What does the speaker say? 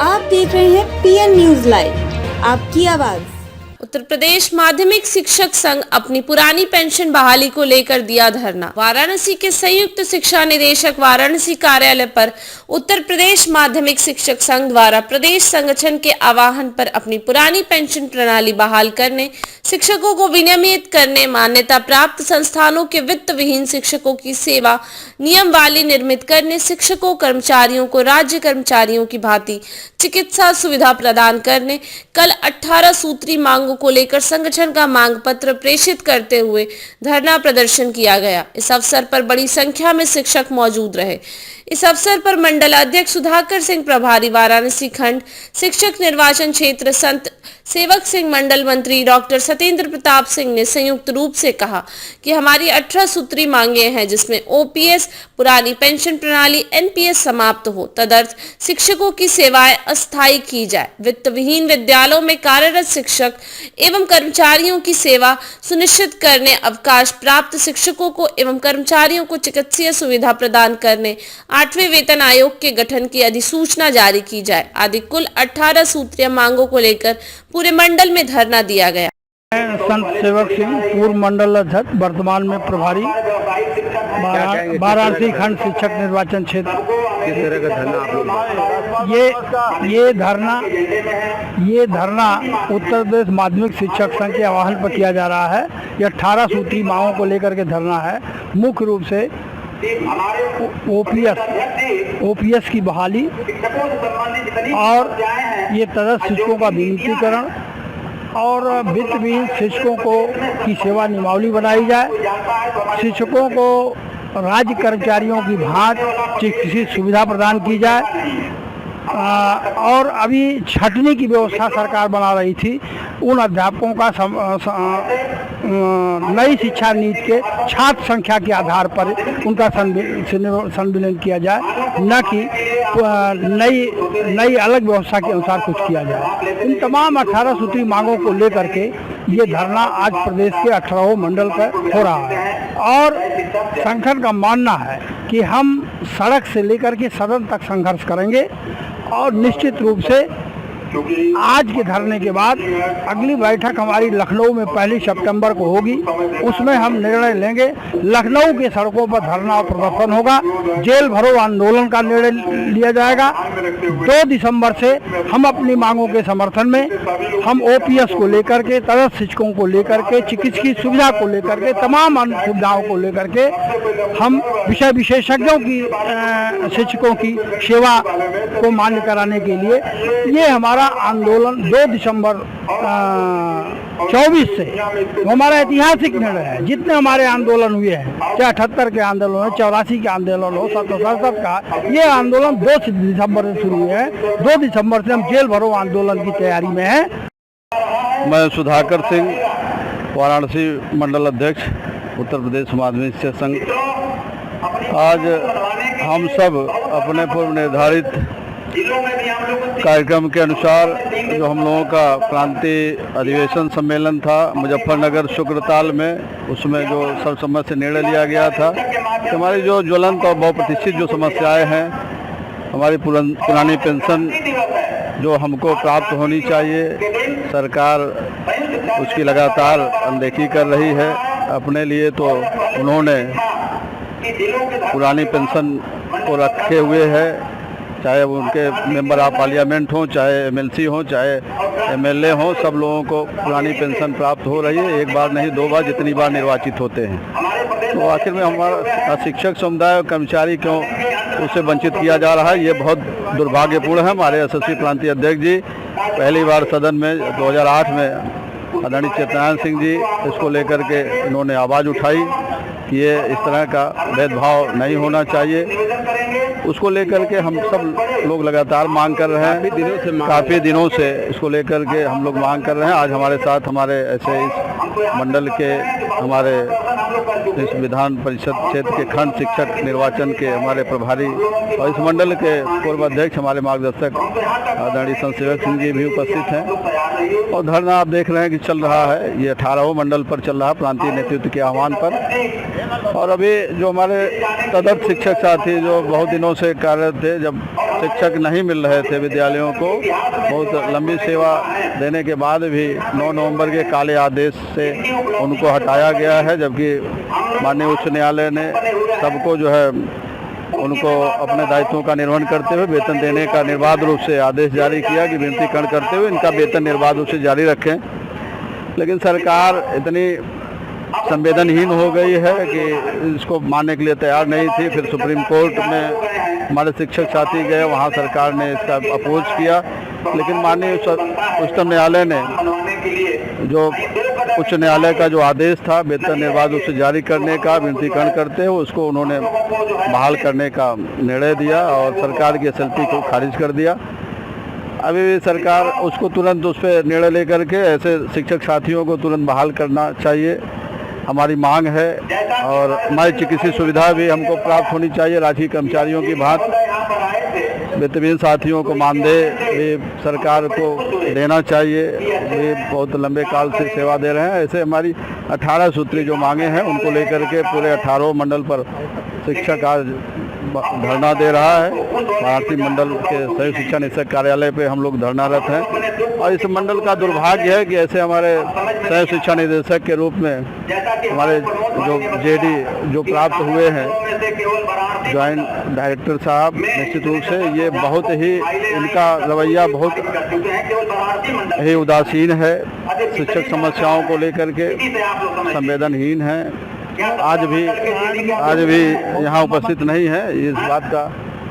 आप देख रहे हैं पीएन न्यूज लाइव, आपकी आवाज। उत्तर प्रदेश माध्यमिक शिक्षक संघ अपनी पुरानी पेंशन बहाली को लेकर दिया धरना। वाराणसी के संयुक्त शिक्षा निदेशक वाराणसी कार्यालय पर उत्तर प्रदेश माध्यमिक शिक्षक संघ द्वारा प्रदेश संगठन के आह्वान पर अपनी पुरानी पेंशन प्रणाली बहाल करने, शिक्षकों को विनियमित करने, मान्यता प्राप्त संस्थानों के वित्त विहीन शिक्षकों की सेवा नियमावली निर्मित करने, शिक्षकों कर्मचारियों को राज्य कर्मचारियों की भांति चिकित्सा सुविधा प्रदान करने, कल 18 सूत्री मांगों को लेकर संगठन का मांग पत्र प्रेषित करते हुए धरना प्रदर्शन किया गया। इस अवसर पर बड़ी संख्या में शिक्षक मौजूद रहे। इस अवसर पर मंडल अध्यक्ष सुधाकर सिंह, प्रभारी वाराणसी खंड शिक्षक निर्वाचन क्षेत्र संत सेवक सिंह, मंडल मंत्री डॉक्टर सत्येंद्र प्रताप सिंह ने संयुक्त रूप से कहा कि हमारी 18 सूत्री मांगे हैं, जिसमें ओपीएस, पुरानी पेंशन प्रणाली, एनपीएस समाप्त हो, तदर्थ शिक्षकों की सेवाएं अस्थायी की जाए, वित्त विहीन विद्यालयों में कार्यरत शिक्षक एवं कर्मचारियों की सेवा सुनिश्चित करने, अवकाश प्राप्त शिक्षकों को एवं कर्मचारियों को चिकित्सीय सुविधा प्रदान करने, 8वें वेतन आयोग के गठन की अधिसूचना जारी की जाए आदि कुल 18 सूत्रीय मांगों को लेकर पूरे मंडल में धरना दिया गया। संत सेवक सिंह, पूर्व मंडल अध्यक्ष, वर्तमान में प्रभारी वाराणसी खंड शिक्षक निर्वाचन क्षेत्र। किस तरह का धरना आप लोग? ये धरना उत्तर प्रदेश माध्यमिक शिक्षक संघ के आह्वान पर किया जा रहा है। ये 18 सूत्री मांगों को लेकर के धरना है। मुख्य रूप से ओपीएस की बहाली और ये तदर्थ शिक्षकों का विमुक्तीकरण और वित्त विहीन शिक्षकों को की सेवा नियमावली बनाई जाए, शिक्षकों को राज्य कर्मचारियों की भांति चिकित्सीय सुविधा प्रदान की जाए और अभी छंटनी की व्यवस्था सरकार बना रही थी, उन अध्यापकों का नई शिक्षा नीति के छात्र संख्या के आधार पर उनका संविलियन किया जाए, न कि नई अलग व्यवस्था के अनुसार कुछ किया जाए। इन तमाम 18 सूत्री मांगों को लेकर के ये धरना आज प्रदेश के 18 मंडल पर हो रहा है और संगठन का मानना है कि हम सड़क से लेकर के सदन तक संघर्ष करेंगे और निश्चित रूप से आज के धरने के बाद अगली बैठक हमारी लखनऊ में 1 सितंबर को होगी। उसमें हम निर्णय लेंगे। लखनऊ के सड़कों पर धरना और प्रदर्शन होगा, जेल भरो आंदोलन का निर्णय लिया जाएगा। 2 दिसंबर से हम अपनी मांगों के समर्थन में हम ओपीएस को लेकर के, तदर्थ शिक्षकों को लेकर के, चिकित्सीय सुविधा को लेकर के, तमाम अन्य सुविधाओं को लेकर के हम विषय विशेषज्ञों की शिक्षकों की सेवा को मान्य कराने के लिए ये हमारा आंदोलन 2 दिसंबर 24 से हमारा ऐतिहासिक निर्णय है। जितने हमारे आंदोलन हुए हैं, चाहे 78 के आंदोलन हो, 84 के आंदोलन हो, 67 का, ये आंदोलन 2 दिसंबर से शुरू हुए हैं। 2 दिसंबर से हम जेल भरो आंदोलन की तैयारी में हैं। मैं सुधाकर सिंह, वाराणसी मंडल अध्यक्ष, उत्तर प्रदेश माध्यमिक शिक्षक संघ। आज हम सब अपने पूर्व निर्धारित कार्यक्रम के अनुसार जो हम लोगों का प्रांतीय अधिवेशन सम्मेलन था मुजफ्फरनगर शुक्रताल में, उसमें जो सर्वसम्मत से निर्णय लिया गया था कि हमारी जो ज्वलंत और बहुप्रतीक्षित जो समस्याएं हैं, हमारी पुरानी पेंशन जो हमको प्राप्त होनी चाहिए, सरकार उसकी लगातार अनदेखी कर रही है। अपने लिए तो उन्होंने पुरानी पेंशन को रखे हुए है, चाहे वो उनके मेंबर ऑफ पार्लियामेंट हों, चाहे एमएलसी हों, चाहे एमएलए हों, सब लोगों को पुरानी पेंशन प्राप्त हो रही है। एक बार नहीं, 2 बार, जितनी बार निर्वाचित होते हैं। तो आखिर में हमारा शिक्षक समुदाय और कर्मचारी क्यों उससे वंचित किया जा रहा है, ये बहुत दुर्भाग्यपूर्ण है। हमारे यशस्वी प्रांतीय अध्यक्ष जी पहली बार सदन में 2008 में आदरणीय चेतनारायण सिंह जी इसको लेकर के इन्होंने आवाज़ उठाई कि ये इस तरह का भेदभाव नहीं होना चाहिए। उसको लेकर के हम सब लोग लगातार मांग कर रहे हैं, काफ़ी दिनों से इसको लेकर के हम लोग मांग कर रहे हैं। आज हमारे साथ हमारे ऐसे इस मंडल के, हमारे इस विधान परिषद क्षेत्र के खंड शिक्षक निर्वाचन के हमारे प्रभारी और इस मंडल के पूर्व अध्यक्ष हमारे मार्गदर्शक आदरणीय संत सेवक सिंह जी भी उपस्थित हैं। और धरना आप देख रहे हैं कि चल रहा है, ये 18वें मंडल पर चल रहा है प्रांतीय नेतृत्व के आह्वान पर। और अभी जो हमारे तदर्थ शिक्षक साथी जो बहुत दिनों से कार्यरत थे, जब शिक्षक नहीं मिल रहे थे विद्यालयों को। बहुत लंबी सेवा देने के बाद भी 9 नवंबर के काले आदेश से उनको हटाया गया है, जबकि माननीय उच्च न्यायालय ने सबको जो है उनको अपने दायित्वों का निर्वहन करते हुए वेतन देने का निर्बाध रूप से आदेश जारी किया कि विमुद्रीकरण करते हुए इनका वेतन निर्बाध रूप से जारी रखें। लेकिन सरकार इतनी संवेदनहीन हो गई है कि इसको मानने के लिए तैयार नहीं थी। फिर सुप्रीम कोर्ट में हमारे शिक्षक साथी गए, वहाँ सरकार ने इसका अपोज किया, लेकिन माननीय उच्चतम न्यायालय ने जो उच्च न्यायालय का जो आदेश था वेतन निर्बाध रूप से जारी करने का विमुद्रीकरण करते हुए, उसको उन्होंने बहाल करने का निर्णय दिया और सरकार की SLP को खारिज कर दिया। अभी भी सरकार उसको तुरंत उस पर निर्णय लेकर के ऐसे शिक्षक साथियों को तुरंत बहाल करना चाहिए, हमारी मांग है। और हमारी चिकित्सीय सुविधा भी हमको प्राप्त होनी चाहिए राजकीय कर्मचारियों की भांति। वित्तहीन साथियों को मानदेय भी सरकार को देना चाहिए, वे बहुत लंबे काल से सेवा दे रहे हैं। ऐसे हमारी 18 सूत्री जो मांगे हैं उनको लेकर के पूरे 18 मंडल पर शिक्षक आज धरना दे रहा है। भारतीय मंडल के संयुक्त शिक्षा निदेशक कार्यालय पे हम लोग धरनारत हैं और इस मंडल का दुर्भाग्य है कि ऐसे हमारे संयुक्त शिक्षा निदेशक के रूप में हमारे जो JD जो प्राप्त हुए हैं ज्वाइंट डायरेक्टर साहब, निश्चित रूप से ये बहुत ही इनका रवैया बहुत ही उदासीन है, शिक्षक समस्याओं को लेकर के संवेदनहीन है। आज भी यहाँ उपस्थित नहीं है, इस बात का